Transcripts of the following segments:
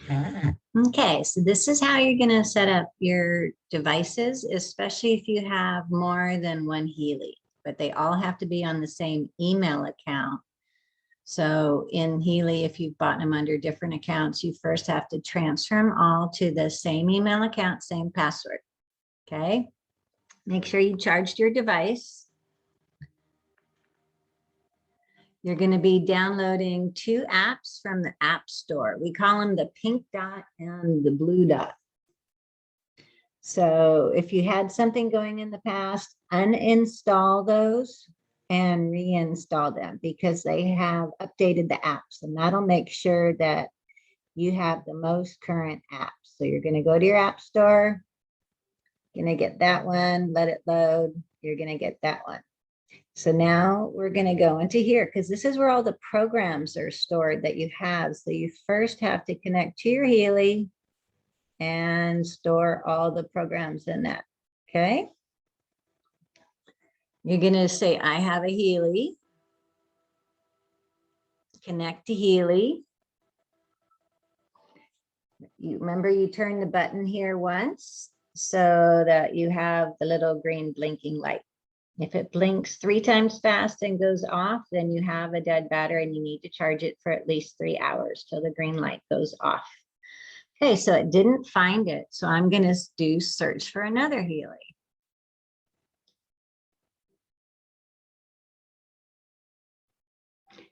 Okay, so this is how you're going to set up your devices, especially if you have more than one Healy, but they all have to be on the same email account. So in Healy, if you've bought them under different accounts, you first have to transfer them all to the same email account, same password. Okay, make sure you charged your device. You're going to be downloading 2 apps from the App Store. We call them the pink dot and the blue dot. So if you had something going in the past, uninstall those and reinstall them because they have updated the apps, and that'll make sure that you have the most current apps. So you're going to go to your App Store, going to get that one, let it load. You're going to get that one. So now we're going to go into here because this is where all the programs are stored that you have. So you first have to connect to your Healy and store all the programs in that. Okay. You're going to say, I have a Healy. Connect to Healy. You remember you turn the button here once so that you have the little green blinking light. If it blinks 3 times fast and goes off, then you have a dead battery and you need to charge it for at least 3 hours till the green light goes off. Okay, so it didn't find it. So I'm going to do search for another Healy.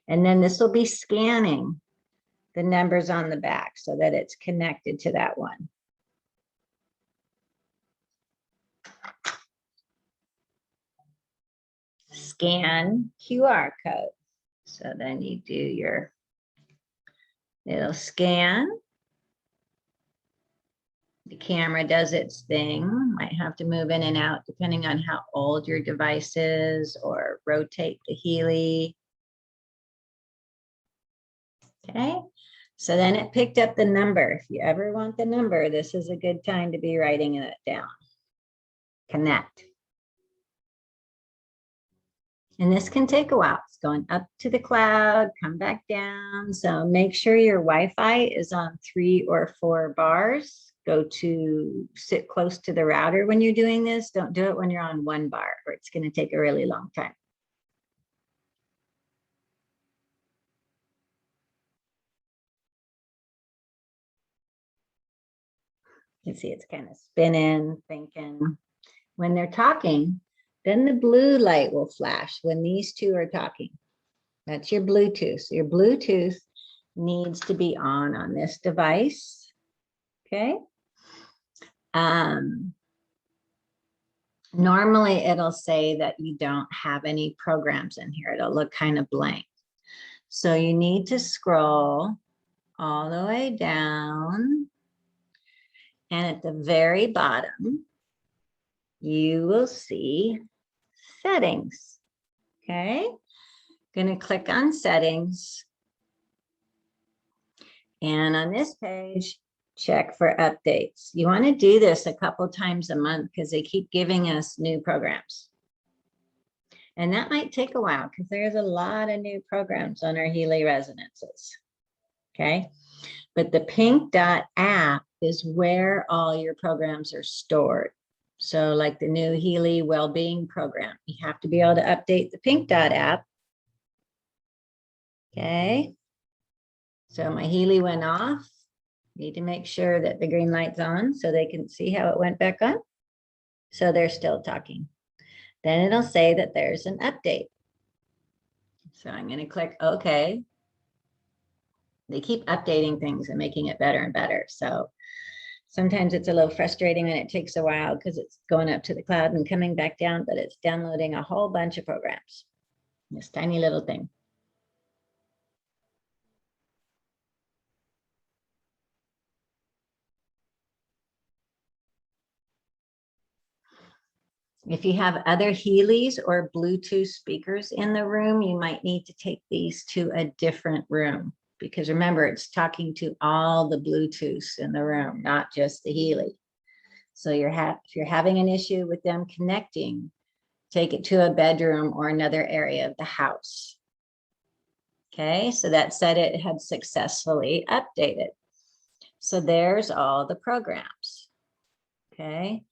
And then this will be scanning the numbers on the back so that it's connected to that one. Scan QR code. So then you do your, it'll scan. The camera does its thing. Might have to move in and out depending on how old your device is, or rotate the Healy. Okay, so then it picked up the number. If you ever want the number, this is a good time to be writing it down. Connect. And this can take a while. It's going up to the cloud, come back down. So make sure your Wi-Fi is on 3 or 4 bars. Go to sit close to the router when you're doing this. Don't do it when you're on 1 bar, or it's going to take a really long time. You can see it's kind of spinning, thinking. When they're talking, then the blue light will flash when these 2 are talking. That's your Bluetooth. So your Bluetooth needs to be on this device. Okay. Normally it'll say that you don't have any programs in here. It'll look kind of blank. So you need to scroll all the way down. And at the very bottom, you will see settings. Okay. Going to click on settings. And on this page, check for updates. You want to do this a couple times a month because they keep giving us new programs. And that might take a while because there's a lot of new programs on our Healy Resonances. Okay. But the pink dot app is where all your programs are stored. So like the new Healy Wellbeing program, you have to be able to update the pink dot app. Okay. So my Healy went off. Need to make sure that the green light's on so they can see how it went back on. So they're still talking. Then it'll say that there's an update. So I'm going to click OK. They keep updating things and making it better and better. So sometimes it's a little frustrating when it takes a while because it's going up to the cloud and coming back down, but it's downloading a whole bunch of programs. This tiny little thing. If you have other Healys or Bluetooth speakers in the room, you might need to take these to a different room because remember, it's talking to all the Bluetooths in the room, not just the Healy. So if you're having an issue with them connecting, take it to a bedroom or another area of the house. Okay, so that said it had successfully updated. So there's all the programs. Okay.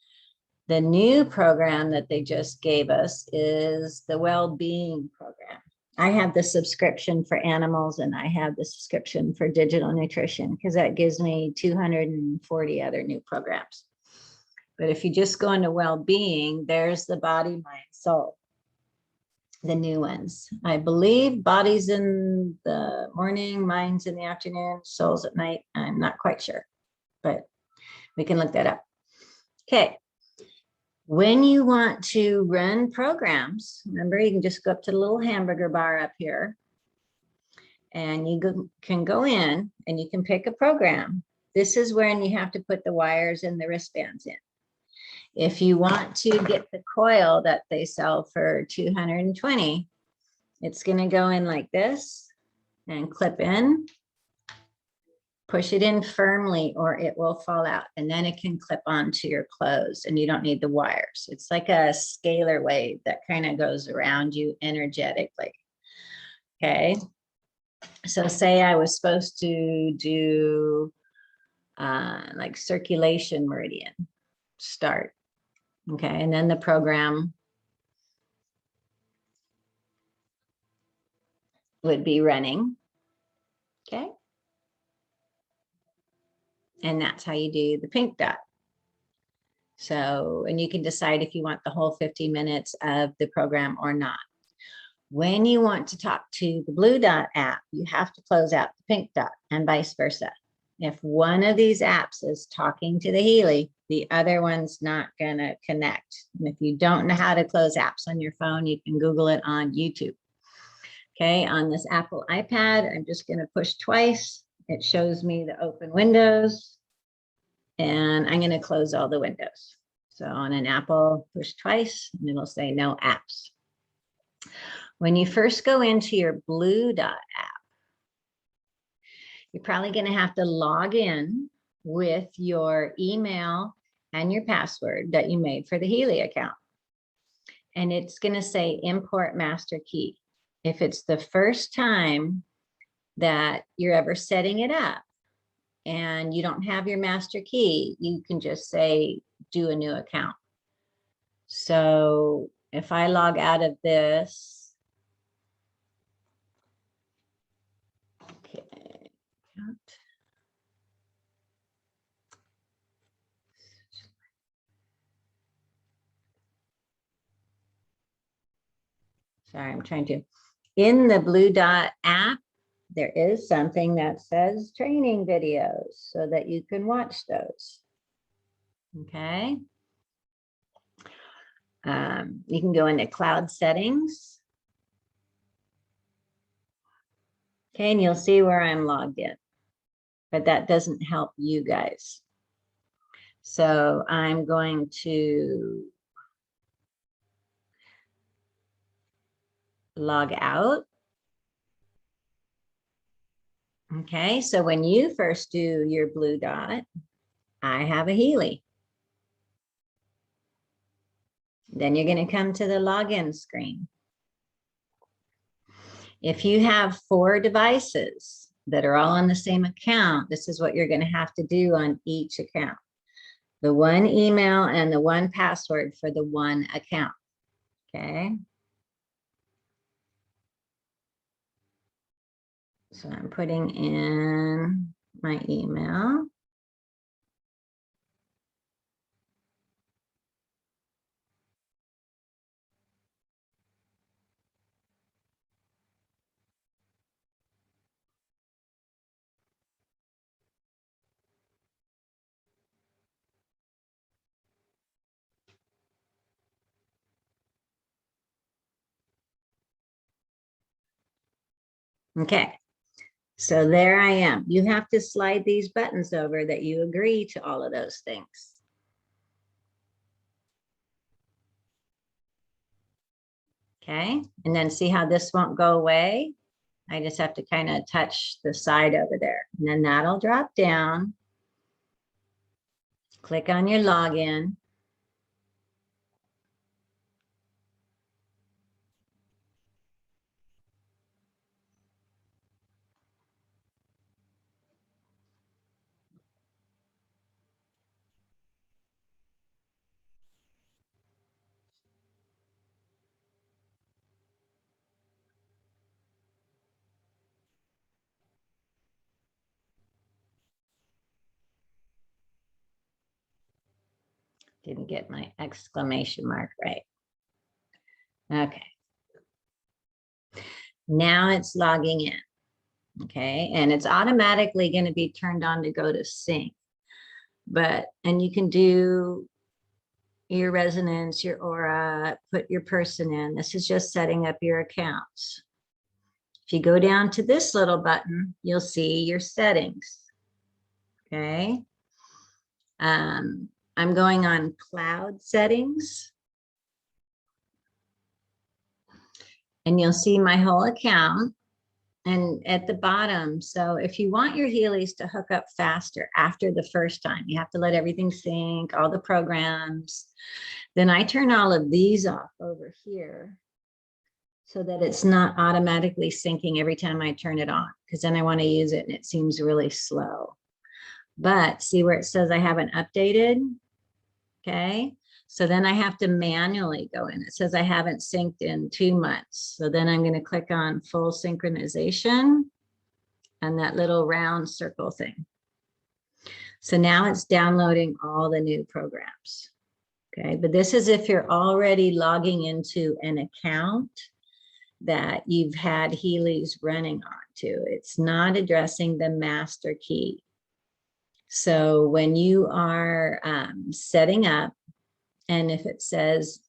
The new program that they just gave us is the well-being program. I have the subscription for animals and I have the subscription for digital nutrition because that gives me 240 other new programs. But if you just go into well-being, there's the body, mind, soul, the new ones. I believe body's in the morning, mind's in the afternoon, soul's at night. I'm not quite sure, but we can look that up. Okay. When you want to run programs, remember, you can just go up to the little hamburger bar up here and you can go in and you can pick a program. This is when you have to put the wires and the wristbands in. If you want to get the coil that they sell for $220, it's going to go in like this and clip in. Push it in firmly or it will fall out, and then it can clip onto your clothes and you don't need the wires. It's like a scalar wave that kind of goes around you energetically. Okay. So say I was supposed to do like circulation meridian start. Okay. And then the program would be running. Okay. And that's how you do the pink dot. So, and you can decide if you want the whole 50 minutes of the program or not. When you want to talk to the blue dot app, you have to close out the pink dot and vice versa. If one of these apps is talking to the Healy, the other one's not going to connect. And if you don't know how to close apps on your phone, you can Google it on YouTube. Okay, on this Apple iPad, I'm just going to push twice. It shows me the open windows. And I'm going to close all the windows. So on an Apple, push twice, and it'll say no apps. When you first go into your blue dot app, you're probably going to have to log in with your email and your password that you made for the Healy account. And it's going to say import master key. If it's the first time that you're ever setting it up, and you don't have your master key, you can just say, do a new account. So if I log out of this, okay, sorry, I'm trying to, in the blue dot app, there is something that says training videos so that you can watch those. Okay. You can go into cloud settings. Okay, and you'll see where I'm logged in, but that doesn't help you guys. So I'm going to log out. Okay, so when you first do your blue dot, I have a Healy. Then you're going to come to the login screen. If you have 4 devices that are all on the same account, this is what you're going to have to do on each account. The one email and the one password for the one account. Okay. So I'm putting in my email. Okay. So there I am. You have to slide these buttons over that you agree to all of those things. Okay, and then see how this won't go away? I just have to kind of touch the side over there, and then that'll drop down. Click on your login. Didn't get my exclamation mark right. Okay. Now it's logging in. Okay, and it's automatically going to be turned on to go to sync. And you can do your resonance, your aura, put your person in. This is just setting up your accounts. If you go down to this little button, you'll see your settings. Okay. I'm going on cloud settings. And you'll see my whole account. And at the bottom, so if you want your Healys to hook up faster after the first time, you have to let everything sync, all the programs. Then I turn all of these off over here so that it's not automatically syncing every time I turn it on, because then I want to use it and it seems really slow. But see where it says I haven't updated? Okay. So then I have to manually go in. It says I haven't synced in 2 months. So then I'm going to click on full synchronization and that little round circle thing. So now it's downloading all the new programs. Okay, but this is if you're already logging into an account that you've had Healys running onto. It's not addressing the master key. So when you are setting up, and if it says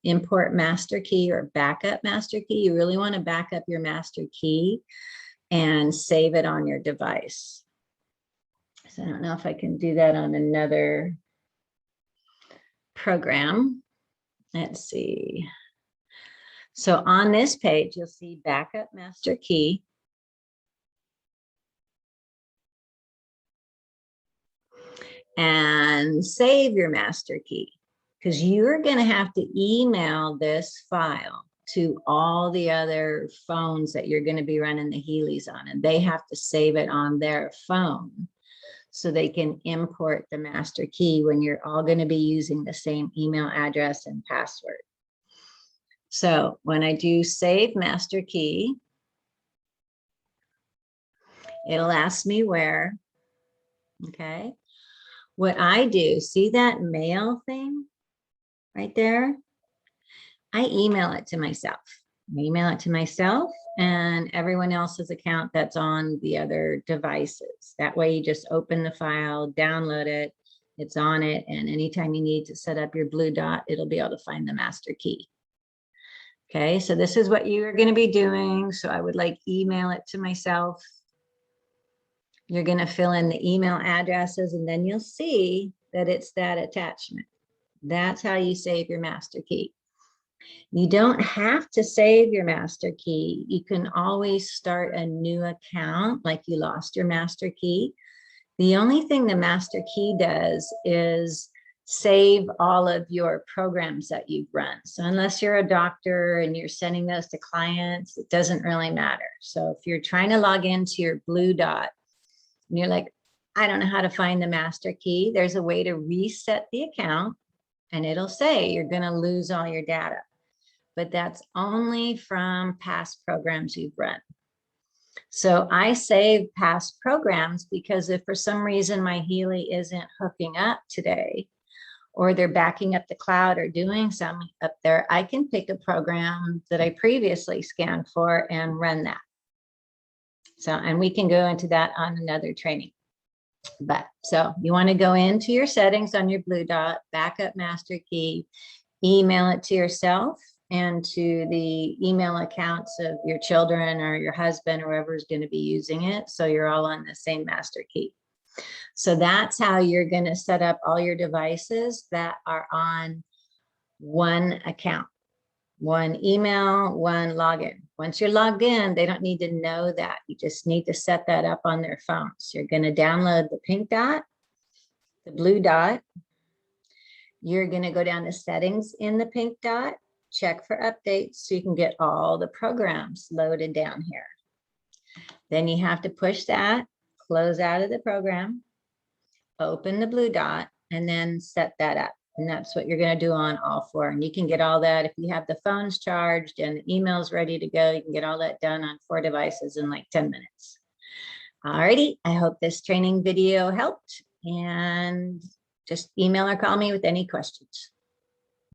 import master key or backup master key, you really want to back up your master key and save it on your device. So I don't know if I can do that on another program. Let's see. So on this page, you'll see backup master key. And save your master key, because you're going to have to email this file to all the other phones that you're going to be running the Healys on, and they have to save it on their phone so they can import the master key when you're all going to be using the same email address and password. So when I do save master key, it'll ask me where. Okay. What I do, see that mail thing right there? I email it to myself. I email it to myself and everyone else's account that's on the other devices. That way you just open the file, download it, it's on it, and anytime you need to set up your blue dot, it'll be able to find the master key. Okay, so this is what you're going to be doing. So I would like email it to myself. You're going to fill in the email addresses and then you'll see that it's that attachment. That's how you save your master key. You don't have to save your master key. You can always start a new account like you lost your master key. The only thing the master key does is save all of your programs that you've run. So unless you're a doctor and you're sending those to clients, it doesn't really matter. So if you're trying to log into your blue dot and you're like, I don't know how to find the master key, there's a way to reset the account and it'll say you're going to lose all your data. But that's only from past programs you've run. So I save past programs because if for some reason my Healy isn't hooking up today, or they're backing up the cloud or doing something up there, I can pick a program that I previously scanned for and run that. So, and we can go into that on another training. But so you want to go into your settings on your blue dot, backup master key, email it to yourself and to the email accounts of your children or your husband or whoever is going to be using it. So you're all on the same master key. So that's how you're going to set up all your devices that are on one account, one email, one login. Once you're logged in, they don't need to know that. You just need to set that up on their phones. You're going to download the pink dot, the blue dot. You're going to go down to settings in the pink dot, check for updates so you can get all the programs loaded down here. Then you have to push that, close out of the program, open the blue dot, and then set that up. And that's what you're going to do on all four. And you can get all that if you have the phones charged and the emails ready to go. You can get all that done on 4 devices in like 10 minutes. Alrighty, I hope this training video helped. And just email or call me with any questions.